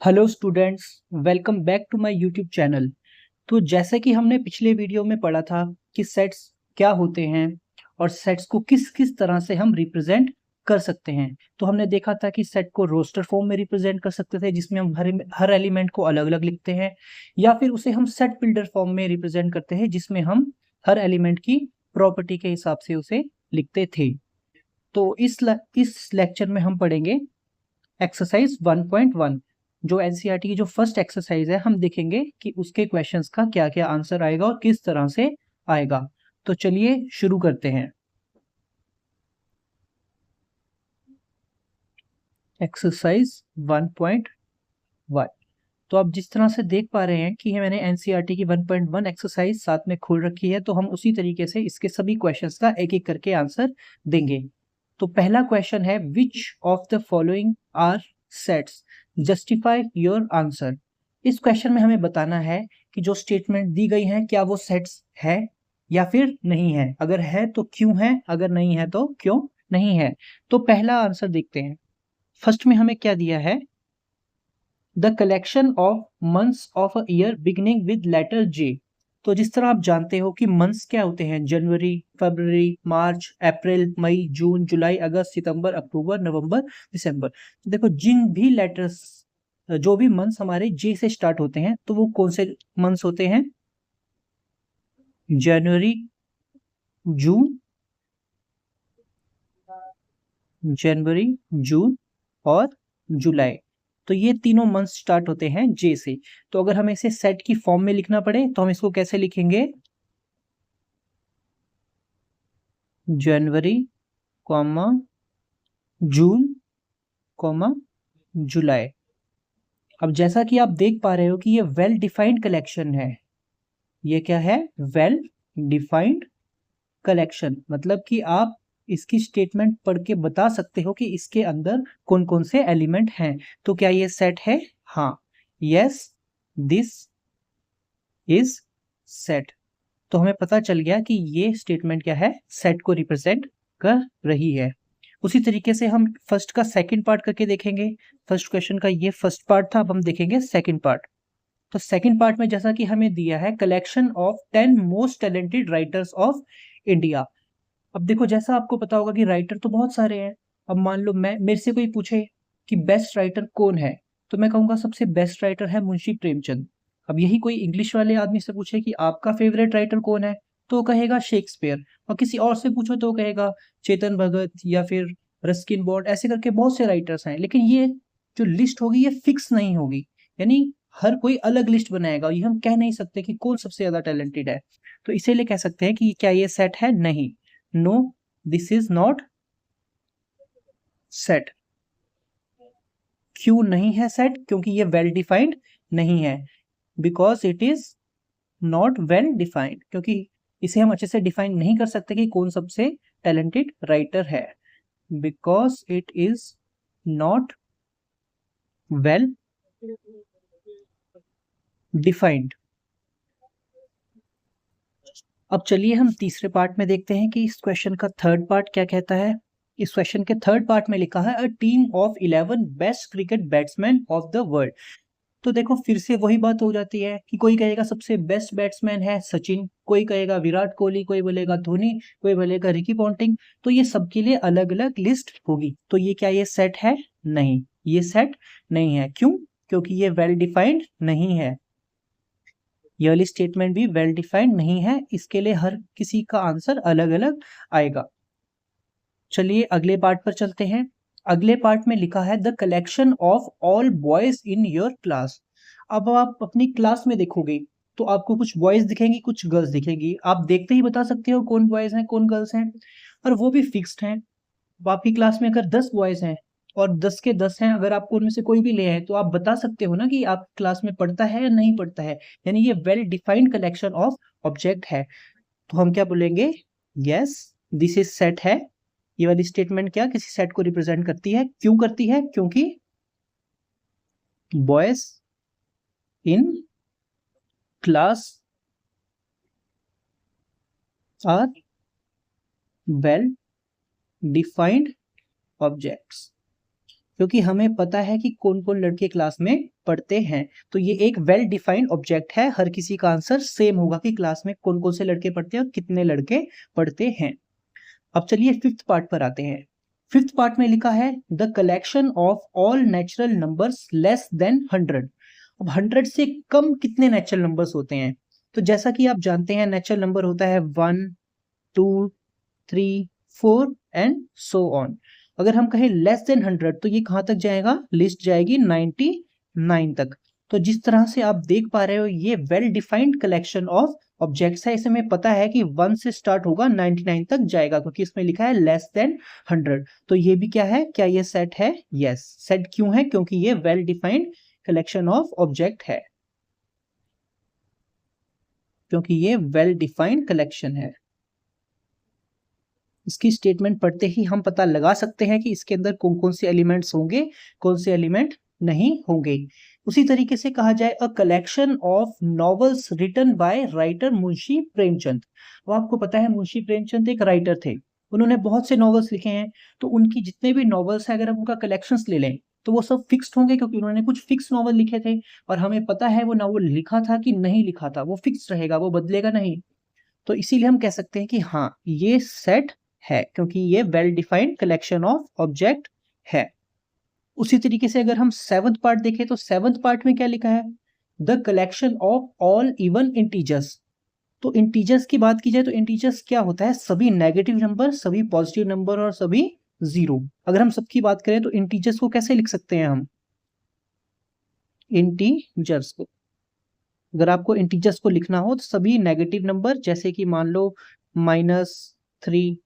Hello students, welcome back to my YouTube channel. तो जैसे कि हमने पिछले वीडियो में पढ़ा था कि सेट्स क्या होते हैं और सेट्स को किस किस तरह से हम रिप्रेजेंट कर सकते हैं। तो हमने देखा था कि सेट को रोस्टर फॉर्म में रिप्रेजेंट कर सकते थे, जिसमें हम हर एलिमेंट को अलग अलग लिखते हैं, या फिर उसे हम सेट बिल्डर फॉर्म में रिप्रेजेंट करते हैं, जिसमें हम हर एलिमेंट की प्रॉपर्टी के हिसाब से उसे लिखते थे। तो इस लेक्चर में हम पढ़ेंगे एक्सरसाइज 1.1। जो एनसीईआरटी की जो फर्स्ट एक्सरसाइज है, हम देखेंगे कि उसके क्वेश्चंस का क्या क्या आंसर आएगा और किस तरह से आएगा। तो चलिए शुरू करते हैं। एक्सरसाइज 1.1। तो आप जिस तरह से देख पा रहे हैं कि मैंने एनसीईआरटी की 1.1 एक्सरसाइज साथ में खोल रखी है, तो हम उसी तरीके से इसके सभी क्वेश्चंस का एक एक करके आंसर देंगे। तो पहला क्वेश्चन है, which of the following are sets, justify your answer. इस क्वेश्चन में हमें बताना है कि जो स्टेटमेंट दी गई है क्या वो सेट्स है या फिर नहीं है। अगर है तो क्यों है, अगर नहीं है तो क्यों नहीं है। तो पहला आंसर देखते हैं। फर्स्ट में हमें क्या दिया है, the collection of months of a year beginning with letter J. तो जिस तरह आप जानते हो कि मंथ्स क्या होते हैं, जनवरी, फरवरी, मार्च, अप्रैल, मई, जून, जुलाई, अगस्त, सितंबर, अक्टूबर, नवंबर, दिसंबर। तो देखो, जिन भी लेटर्स, जो भी मंथ्स हमारे जे से स्टार्ट होते हैं, तो वो कौन से मंथ्स होते हैं? जनवरी, जून, जनवरी, जून और जुलाई। तो ये तीनों मंथ्स स्टार्ट होते हैं जे से। तो अगर हमें इसे सेट की फॉर्म में लिखना पड़े तो हम इसको कैसे लिखेंगे? जनवरी, कॉमा, जून, कॉमा, जुलाई। अब जैसा कि आप देख पा रहे हो कि ये वेल डिफाइंड कलेक्शन है। ये क्या है? Well defined collection. मतलब कि आप इसकी स्टेटमेंट पढ़ के बता सकते हो कि इसके अंदर कौन कौन से एलिमेंट हैं। तो क्या ये सेट है? हाँ, यस, दिस इज सेट। तो हमें पता चल गया कि ये स्टेटमेंट क्या है, सेट को रिप्रेजेंट कर रही है। उसी तरीके से हम फर्स्ट का सेकंड पार्ट करके देखेंगे। फर्स्ट क्वेश्चन का ये फर्स्ट पार्ट था, अब हम देखेंगे सेकंड पार्ट। तो सेकंड पार्ट में जैसा कि हमें दिया है, collection of 10 most talented writers of India. अब देखो, जैसा आपको पता होगा कि राइटर तो बहुत सारे हैं। अब मान लो मैं मेरे से कोई पूछे कि बेस्ट राइटर कौन है, तो मैं कहूंगा सबसे बेस्ट राइटर है मुंशी प्रेमचंद। अब यही कोई इंग्लिश वाले आदमी से पूछे कि आपका फेवरेट राइटर कौन है, तो वो कहेगा शेक्सपियर। और किसी और से पूछो तो वो कहेगा चेतन भगत या फिर रस्किन बॉन्ड। ऐसे करके बहुत से राइटर्स हैं, लेकिन ये जो लिस्ट होगी ये फिक्स नहीं होगी। यानी हर कोई अलग लिस्ट बनाएगा, ये हम कह नहीं सकते कि कौन सबसे ज्यादा टैलेंटेड है। तो इसीलिए कह सकते हैं कि क्या ये सेट है? नहीं, no, this is not set. क्यों नहीं है सेट? क्योंकि ये वेल डिफाइंड नहीं है। Because it is not well defined, क्योंकि इसे हम अच्छे से डिफाइन नहीं कर सकते कि कौन सबसे टैलेंटेड राइटर है। Because it is not well defined. अब चलिए हम तीसरे पार्ट में देखते हैं कि इस क्वेश्चन का थर्ड पार्ट क्या कहता है। इस क्वेश्चन के थर्ड पार्ट में लिखा है, a team of 11 best cricket batsman of the world. तो देखो, फिर से वही बात हो जाती है कि कोई कहेगा सबसे बेस्ट बैट्समैन है सचिन, कोई कहेगा विराट कोहली, कोई बोलेगा धोनी, कोई बोलेगा रिकी पॉन्टिंग। तो ये सबके लिए अलग अलग लिस्ट होगी। तो ये क्या ये सेट है? नहीं, ये सेट नहीं है। क्यों? क्योंकि ये वेल डिफाइंड नहीं है। ये वाली स्टेटमेंट भी वेल डिफाइंड नहीं है। इसके लिए हर किसी का आंसर अलग अलग आएगा। चलिए अगले पार्ट पर चलते हैं। अगले पार्ट में लिखा है, the collection of all boys in your class. अब आप अपनी क्लास में देखोगे तो आपको कुछ बॉयज दिखेंगी, कुछ गर्ल्स दिखेंगी। आप देखते ही बता सकते हो कौन बॉयज हैं कौन गर्ल्स हैं, और वो भी फिक्स्ड हैं। अब आपकी क्लास में अगर 10 बॉयज हैं और 10 के 10 हैं, अगर आपको उनमें से कोई भी ले आए तो आप बता सकते हो ना कि आप क्लास में पढ़ता है या नहीं पढ़ता है। यानी ये well defined collection of object है। तो हम क्या बोलेंगे? यस, दिस इज सेट है। ये वाली स्टेटमेंट क्या किसी सेट को रिप्रेजेंट करती है? क्यों करती है? क्योंकि boys in class are well defined objects. क्योंकि हमें पता है कि कौन कौन लड़के क्लास में पढ़ते हैं। तो ये एक वेल डिफाइंड ऑब्जेक्ट है, हर किसी का आंसर सेम होगा कि क्लास में कौन कौन से लड़के पढ़ते हैं और कितने लड़के पढ़ते हैं। अब चलिए फिफ्थ पार्ट पर आते हैं। फिफ्थ पार्ट में लिखा है the collection of all natural numbers less than 100। अब 100 से कम कितने नेचुरल नंबर्स होते हैं? तो जैसा कि आप जानते हैं नेचुरल नंबर होता है 1, 2, 3, 4 एंड सो ऑन। अगर हम कहें लेस देन 100 तो ये कहां तक जाएगा? लिस्ट जाएगी 99 तक। तो जिस तरह से आप देख पा रहे हो ये well defined collection of objects है। इसे हमें पता है कि 1 से स्टार्ट होगा 99 तक जाएगा, क्योंकि इसमें लिखा है लेस देन 100। तो ये भी क्या है? क्या ये सेट है? यस, सेट क्यों है? क्योंकि ये well defined collection of object है, क्योंकि ये वेल डिफाइंड कलेक्शन है। इसकी स्टेटमेंट पढ़ते ही हम पता लगा सकते हैं कि इसके अंदर कौन कौन से एलिमेंट्स होंगे, कौन से एलिमेंट नहीं होंगे। उसी तरीके से कहा जाए a collection of novels written by writer Munshi Premchand. वो आपको पता है मुंशी प्रेमचंद एक राइटर थे, उन्होंने बहुत से नॉवेल्स लिखे हैं। तो उनकी जितने भी नॉवेल्स हैं अगर हम उनका कलेक्शंस ले लें तो वो सब फिक्स्ड होंगे, क्योंकि उन्होंने कुछ फिक्स नॉवल लिखे थे और हमें पता है वो नॉवल लिखा था कि नहीं लिखा था, वो फिक्स रहेगा, वो बदलेगा नहीं। तो इसीलिए हम कह सकते हैं कि हाँ ये सेट है, क्योंकि ये well defined collection of object है। उसी तरीके से अगर हम सेवंथ पार्ट देखें तो सेवंथ पार्ट में क्या लिखा है? The collection of all even integers. तो इंटीजर्स की बात की जाए तो इंटीजर्स क्या होता है? सभी नेगेटिव नंबर, सभी पॉजिटिव नंबर और सभी जीरो। अगर हम सबकी बात करें तो इंटीजर्स को कैसे लिख सकते हैं हम? इंटीजर्स को, अगर आपको इंटीजर्स को लिखना हो तो सभी नेगेटिव नंबर, जैसे कि मान लो -3,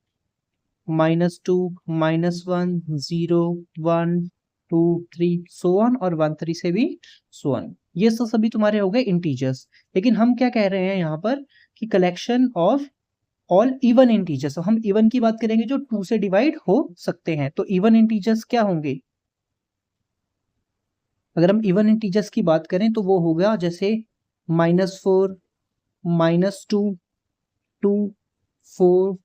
-2, -1, 0, 1, 2, 3 सो ऑन, और 1, 3 से भी सो ऑन। ये सब सभी तुम्हारे हो गए इंटीजर्स। लेकिन हम क्या कह रहे हैं यहाँ पर कि collection of all even integers. हम इवन की बात करेंगे जो 2 से डिवाइड हो सकते हैं। तो इवन इंटीजर्स क्या होंगे? अगर हम इवन इंटीजर्स की बात करें तो वो होगा जैसे -4, -2, 2, 4,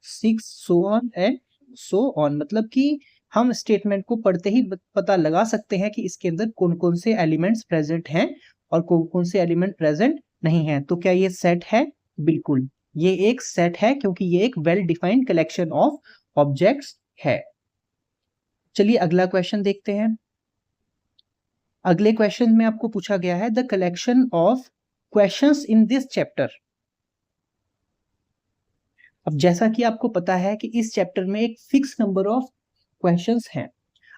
6 so on and so on. मतलब कि हम स्टेटमेंट को पढ़ते ही पता लगा सकते हैं कि इसके अंदर कौन कौन से एलिमेंट्स प्रेजेंट हैं और कौन कौन से एलिमेंट प्रेजेंट नहीं हैं। तो क्या ये सेट है? बिल्कुल, ये एक सेट है, क्योंकि ये एक well defined collection of objects है। चलिए अगला क्वेश्चन देखते हैं। अगले क्वेश्चन में आपको पूछा गया है the collection of questions in this chapter. अब जैसा कि आपको पता है कि इस चैप्टर में एक फिक्स नंबर ऑफ क्वेश्चंस हैं।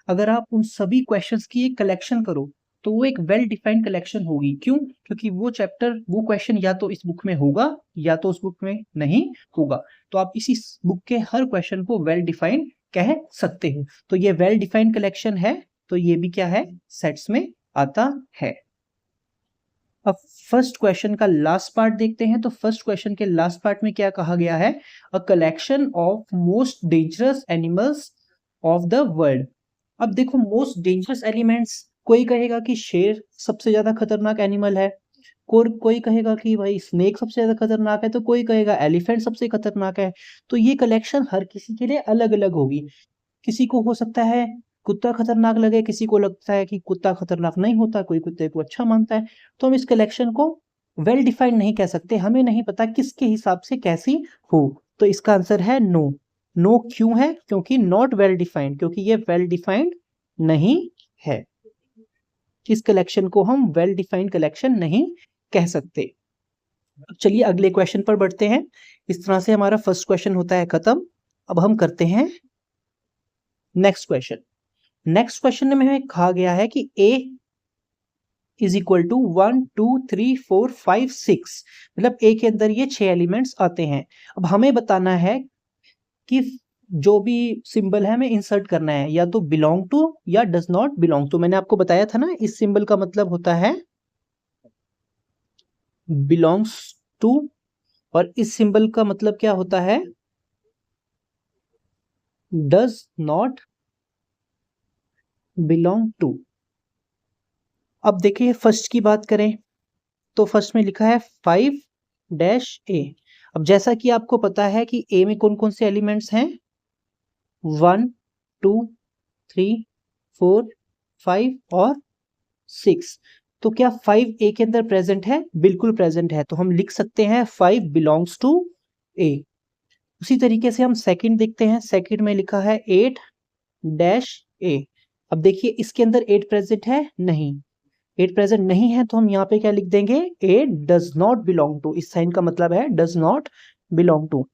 अगर आप उन सभी क्वेश्चंस की एक कलेक्शन करो तो वो एक वेल डिफाइंड कलेक्शन होगी। क्यों? क्योंकि वो चैप्टर, वो क्वेश्चन या तो इस बुक में होगा या तो उस बुक में नहीं होगा। तो आप इसी बुक के हर क्वेश्चन को वेल डिफाइंड कह सकते हो। तो ये वेल डिफाइंड कलेक्शन है, तो ये भी क्या है? सेट्स में आता है। अब फर्स्ट क्वेश्चन का लास्ट पार्ट देखते हैं। तो फर्स्ट क्वेश्चन के लास्ट पार्ट में क्या कहा गया है? अ collection of most dangerous animals of the world. अब देखो मोस्ट डेंजरस एलिमेंट्स, कोई कहेगा कि शेर सबसे ज्यादा खतरनाक एनिमल है, कोई कहेगा कि भाई स्नेक सबसे ज्यादा खतरनाक है, तो कोई कहेगा एलिफेंट सबसे खतरनाक है। तो ये कलेक्शन हर किसी के लिए अलग अलग होगी। किसी को हो सकता है कुत्ता खतरनाक लगे, किसी को लगता है कि कुत्ता खतरनाक नहीं होता, कोई कुत्ते को अच्छा मानता है। तो हम इस कलेक्शन को वेल डिफाइंड नहीं कह सकते, हमें नहीं पता किसके हिसाब से कैसी हो। तो इसका आंसर है नो। नो क्यों है? क्योंकि नॉट वेल डिफाइंड, क्योंकि ये वेल डिफाइंड नहीं है। इस कलेक्शन को हम वेल डिफाइंड कलेक्शन नहीं कह सकते। चलिए अगले क्वेश्चन पर बढ़ते हैं। इस तरह से हमारा फर्स्ट क्वेश्चन होता है खत्म। अब हम करते हैं नेक्स्ट क्वेश्चन। नेक्स्ट क्वेश्चन में हमें कहा गया है कि a इज इक्वल टू 1, 2, 3, 4, 5, 6। मतलब a के अंदर ये 6 एलिमेंट्स आते हैं। अब हमें बताना है कि जो भी सिंबल है हमें इंसर्ट करना है, या तो बिलोंग टू या डज नॉट बिलोंग टू। मैंने आपको बताया था ना, इस सिंबल का मतलब होता है बिलोंग्स टू, और इस सिंबल का मतलब क्या होता है? Does not belong to. अब देखिए फर्स्ट की बात करें तो फर्स्ट में लिखा है 5-a। अब जैसा कि आपको पता है कि a में कौन कौन से एलिमेंट्स हैं? 1, 2, 3, 4, 5 और 6। तो क्या 5 ए के अंदर प्रेजेंट है? बिल्कुल प्रेजेंट है, तो हम लिख सकते हैं 5 बिलोंग्स टू ए। उसी तरीके से हम सेकंड देखते हैं, सेकंड में लिखा है 8 डैश ए। अब देखिए इसके अंदर 8 प्रेजेंट है? नहीं, 8 प्रेजेंट नहीं है, तो हम यहाँ पे क्या लिख देंगे? 8 डज नॉट बिलोंग टू। इस साइन का मतलब है डज नॉट बिलोंग टू।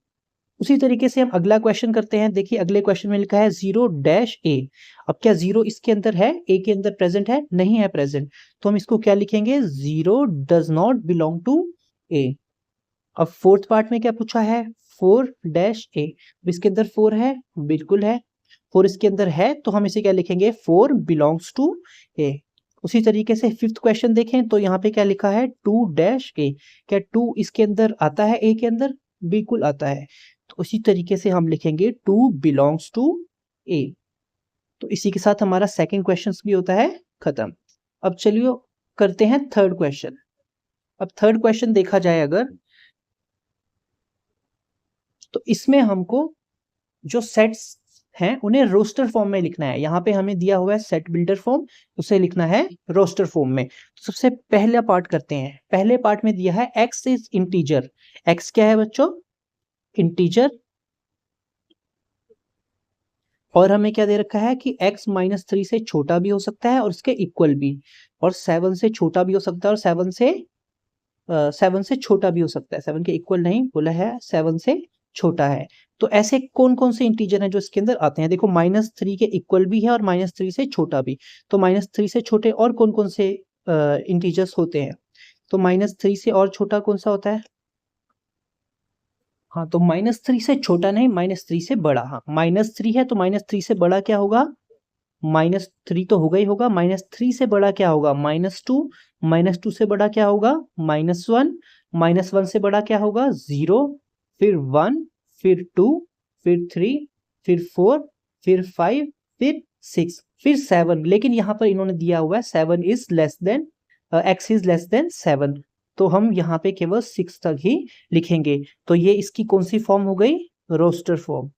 उसी तरीके से हम अगला क्वेश्चन करते हैं। देखिए अगले क्वेश्चन में लिखा है 0 डैश ए। अब क्या 0 इसके अंदर है? ए के अंदर प्रेजेंट है? नहीं है प्रेजेंट, तो हम इसको क्या लिखेंगे? 0 डज नॉट बिलोंग टू ए। अब फोर्थ पार्ट में क्या पूछा है? 4 डैश ए। इसके अंदर 4 है? बिल्कुल है, 4 इसके अंदर है, तो हम इसे क्या लिखेंगे? 4 बिलोंग्स टू ए। उसी तरीके से फिफ्थ क्वेश्चन देखें तो यहाँ पे क्या लिखा है? 2 डैश ए। क्या 2 इसके अंदर आता है? ए के अंदर बिल्कुल आता है, तो उसी तरीके से हम लिखेंगे 2 बिलोंग्स टू ए। तो इसी के साथ हमारा सेकंड क्वेश्चन भी होता है खत्म। अब चलिए करते हैं थर्ड क्वेश्चन। अब थर्ड क्वेश्चन देखा जाए अगर, तो इसमें हमको जो सेट्स हैं उन्हें रोस्टर फॉर्म में लिखना है। यहाँ पे हमें दिया हुआ है सेट बिल्डर फॉर्म, उसे लिखना है रोस्टर फॉर्म में। तो सबसे पहला पार्ट करते हैं। पहले पार्ट में दिया है x इज इंटीजर। x क्या है बच्चों? इंटीजर। और हमें क्या दे रखा है कि x -3 से छोटा भी हो सकता है और उसके इक्वल भी, और 7 से छोटा भी हो सकता है और 7 से छोटा भी हो सकता है। 7 के इक्वल नहीं बोला है, 7 से छोटा है। तो ऐसे कौन कौन से इंटीजर हैं जो इसके अंदर आते हैं? देखो -3 के इक्वल भी है और -3 से छोटा भी। तो -3 से छोटे और कौन कौन से इंटीजर्स होते हैं? तो -3 से और छोटा कौन सा होता है? हाँ, तो -3 से छोटा नहीं, -3 से बड़ा। हाँ, -3 है तो -3 से बड़ा क्या होगा? -3 तो होगा ही होगा। -3 से बड़ा क्या होगा? -2। -2 से बड़ा क्या होगा? -1। -1 से बड़ा क्या होगा? 0, फिर 1, फिर 2, फिर 3, फिर 4, फिर 5, फिर 6, फिर 7। लेकिन यहाँ पर इन्होंने दिया हुआ है 7 is less than x is less than 7, तो हम यहाँ पे केवल 6 तक ही लिखेंगे। तो ये इसकी कौन सी फॉर्म हो गई? Roster form.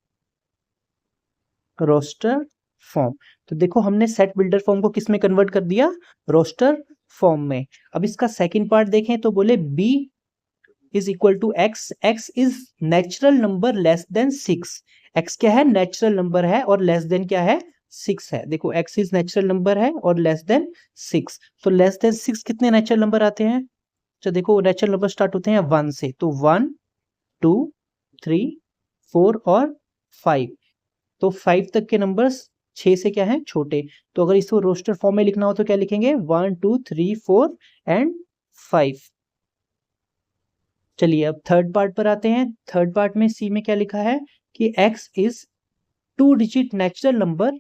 Roster form. तो देखो हमने सेट बिल्डर फॉर्म को किस में कन्वर्ट कर दिया? रोस्टर फॉर्म में। अब इसका सेकंड पार्ट देखें तो बोले b is equal to x। x is natural number less than 6। x क्या है? नेचुरल नंबर है, और लेस देन क्या है? 6 है। देखो x इज नेचुरल नंबर है और लेस देन 6। तो लेस देन 6 कितने नेचुरल नंबर आते हैं? तो देखो नेचुरल नंबर स्टार्ट होते हैं 1 से, तो 1, 2, 3, 4 और 5। तो 5 तक के नंबर्स 6 से क्या है? छोटे। तो अगर इसको रोस्टर फॉर्म में लिखना हो तो क्या लिखेंगे? 1, 2, 3, 4 एंड 5। चलिए अब थर्ड पार्ट पर आते हैं। थर्ड पार्ट में सी में क्या लिखा है कि x is 2 digit natural number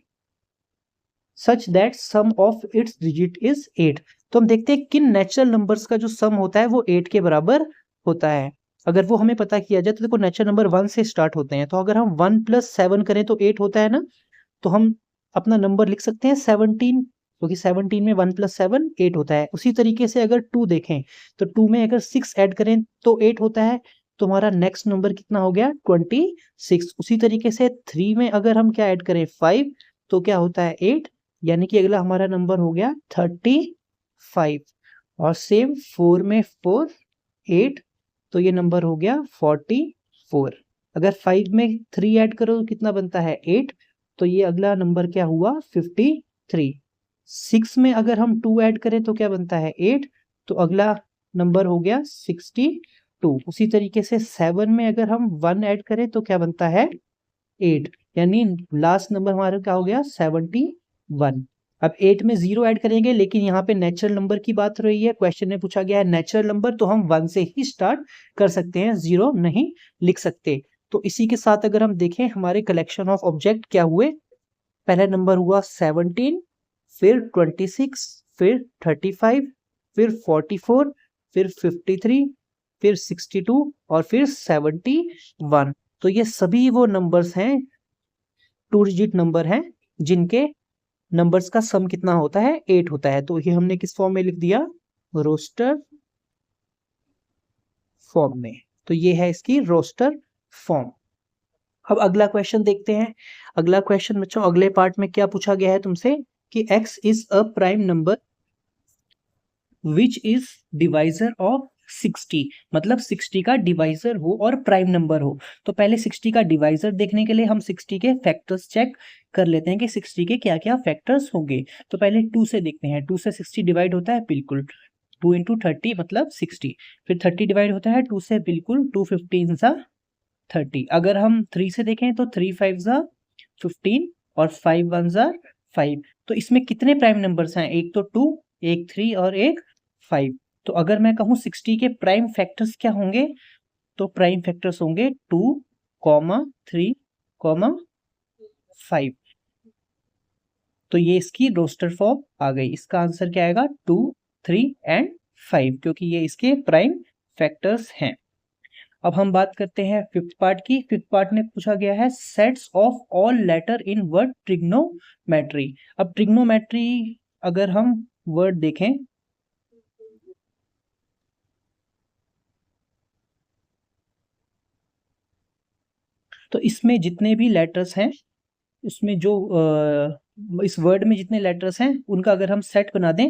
such that sum of its digit is 8। तो हम देखते हैं किन नेचुरल नंबर्स का जो सम होता है वो 8 के बराबर होता है। अगर वो हमें पता किया जाए तो देखो नेचुरल नंबर 1 से स्टार्ट होते हैं, तो अगर हम 1 + 7 करें तो 8 होता है ना, तो हम अपना नंबर लिख सकते हैं 17, क्योंकि 17 में 1 + 7 8 होता है। उसी तरीके से अगर 2 देखें तो 2 में अगर 6 ऐड करें तो 8 होता है, तो हमारा नेक्स्ट नंबर कितना हो गया? 26। उसी तरीके से 3 में अगर हम क्या ऐड करें? 5, तो क्या होता है? 8, यानी कि अगला हमारा नंबर हो गया 35। और सेम 4 में 4, 8, तो ये नंबर हो गया 44। अगर 5 में 3 ऐड करो तो कितना बनता है? 8, तो ये अगला नंबर क्या हुआ? 53। 6 में अगर हम 2 ऐड करें तो क्या बनता है? 8, तो अगला नंबर हो गया 62। उसी तरीके से 7 में अगर हम 1 ऐड करें तो क्या बनता है? 8, यानी लास्ट नंबर हमारा क्या हो गया? 71। अब 8 में 0 ऐड करेंगे, लेकिन यहाँ पे नेचुरल नंबर की बात हो रही है, क्वेश्चन में पूछा गया है नेचुरल नंबर, तो हम 1 से ही स्टार्ट कर सकते हैं, 0 नहीं लिख सकते। तो इसी के साथ अगर हम देखें हमारे कलेक्शन ऑफ ऑब्जेक्ट क्या हुए, पहला नंबर हुआ 17, फिर 26, फिर 35, फिर 44, फिर 53, फिर 62 और फिर 71। तो ये सभी वो नंबर्स हैं, 2 डिजिट नंबर हैं, जिनके नंबर्स का सम कितना होता है? 8 होता है। तो ये हमने किस फॉर्म में लिख दिया? रोस्टर फॉर्म में। तो ये है इसकी रोस्टर फॉर्म। अब अगला क्वेश्चन देखते हैं। अगला क्वेश्चन बच्चों, अगले पार्ट में क्या पूछा गया है तुमसे कि x is a prime number which is divisor of 60, मतलब 60 का डिवाइजर हो और प्राइम नंबर हो। तो पहले 60 का डिवाइजर देखने के लिए हम 60 के फैक्टर्स चेक कर लेते हैं कि 60 के क्या क्या फैक्टर्स होंगे। तो पहले 2 से देखते हैं, 2 से 60 डिवाइड होता है, बिल्कुल 2 इंटू 30 मतलब 60। फिर 30 डिवाइड होता है 2 से, बिल्कुल 2 15 सा 30। अगर हम 3 से देखें तो 3 5 सा 15 और 5 1 सा 5। तो इसमें कितने प्राइम नंबर्स हैं? एक तो 2, एक 3 और एक 5। तो अगर मैं कहूँ 60 के प्राइम फैक्टर्स क्या होंगे, तो प्राइम फैक्टर्स होंगे 2, 3, 5। तो ये इसकी रोस्टर फॉर्म आ गई। इसका आंसर क्या आएगा? 2, 3 एंड 5, क्योंकि ये इसके प्राइम फैक्टर्स हैं। अब हम बात करते हैं फिफ्थ पार्ट की। फिफ्थ पार्ट में पूछा गया है sets of all letter in word trigonometry. अब ट्रिग्नोमेट्री अगर हम वर्ड देखें तो इसमें जितने भी लेटर्स हैं, इसमें जो इस वर्ड में जितने लेटर्स हैं उनका अगर हम सेट बना दें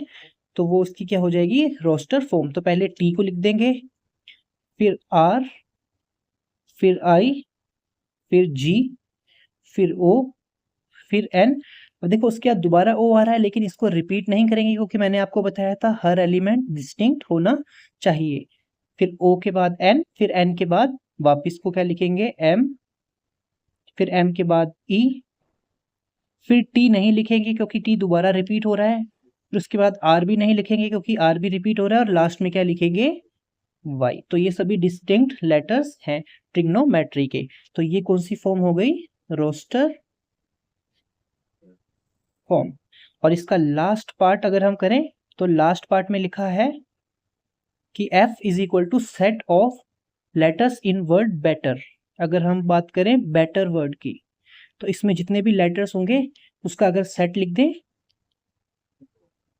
तो वो उसकी क्या हो जाएगी? Roster form. तो पहले टी को लिख देंगे, फिर आर, फिर आई, फिर जी, फिर ओ, फिर एन। और देखो उसके बाद दोबारा ओ आ रहा है, लेकिन इसको रिपीट नहीं करेंगे क्योंकि मैंने आपको बताया था हर एलिमेंट डिस्टिंक्ट होना चाहिए। फिर ओ के बाद एन, फिर एन के बाद वापिस को क्या लिखेंगे? एम, फिर एम के बाद ई, फिर टी नहीं लिखेंगे क्योंकि टी दोबारा रिपीट हो रहा है, फिर उसके बाद आर भी नहीं लिखेंगे क्योंकि आर भी रिपीट हो रहा है, और लास्ट में क्या लिखेंगे? वाई। तो ये सभी डिस्टिंक्ट लेटर्स हैं ट्रिग्नोमेट्री के। तो ये कौन सी फॉर्म हो गई? Roster form. और इसका लास्ट पार्ट अगर हम करें तो लास्ट पार्ट में लिखा है कि f is equal to set of letters in word better. अगर हम बात करें बेटर वर्ड की तो इसमें जितने भी लेटर्स होंगे उसका अगर सेट लिख दें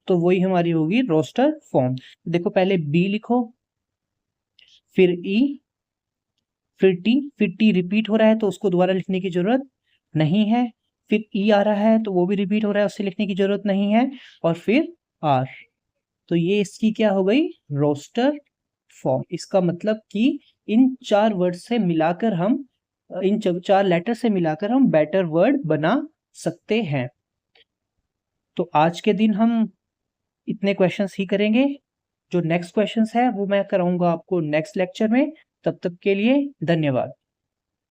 तो वही हमारी होगी रोस्टर फॉर्म। देखो पहले b लिखो, फिर e, फिर टी रिपीट हो रहा है तो उसको दोबारा लिखने की जरूरत नहीं है, फिर ई आ रहा है तो वो भी रिपीट हो रहा है, उससे लिखने की जरूरत नहीं है, और फिर आर। तो ये इसकी क्या हो गई? Roster form. इसका मतलब कि इन चार वर्ड से मिलाकर हम इन चार लेटर से मिलाकर हम बेटर वर्ड बना सकते हैं। तो आज के दिन हम इतने क्वेश्चंस ही करेंगे। जो नेक्स्ट क्वेश्चंस है वो मैं कराऊंगा आपको नेक्स्ट लेक्चर में। तब तक के लिए धन्यवाद।